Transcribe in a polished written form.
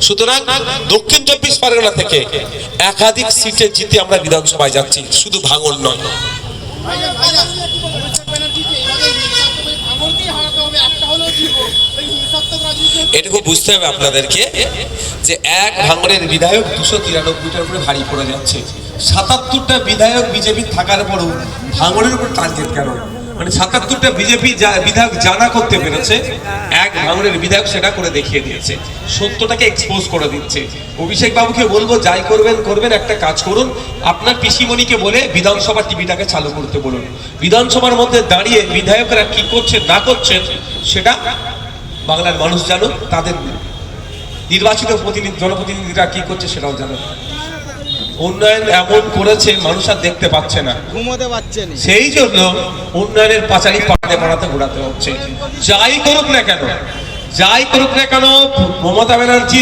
সুতরাং দক্ষিণ 24 পরগনা থেকে একাধিক সিটে জিতে আমরা বিধানসভায় যাচ্ছি, শুধু ভাঙন নয়। এটুকু বুঝতে হবে আপনাদেরকে যে এক ভাঙনের বিধায়ক 293টার উপরে ভারী পড়ে যাচ্ছে। 77টা বিধায়ক বিজেপি থাকার পরও ভাঙনের উপর টার্গেট কেন? মানে 77টা বিজেপি বিধায়ক জানা করতে পেরেছে, এক ভাঙনের বিধায়ক সেটা করে দেখিয়ে দিয়েছে, সত্যটাকে এক্সপোজ করে দিচ্ছে। অভিষেক বাবুকে বলবো যাই করবেন একটা কাজ করুন, আপনার পিসিমণিকে বলে বিধানসভা টিভিটাকে চালু করতে বলুন। বিধানসভার মধ্যে দাঁড়িয়ে বিধায়করা কি করছেন না করছেন সেটা বাংলার মানুষ জানুক, তাদের নির্বাচিত জনপ্রতিনিধিরা কি করছে সেটাও জানুক। উন্নয়ন এমন করেছে মানুষ আর দেখতে পাচ্ছে না, ঘুমোতে পারছে না, সেই জন্য উন্নয়নের পাঁচালি পাড়াতে ঘোরাতে হচ্ছে। যাই করুক না কেন মমতা ব্যানার্জি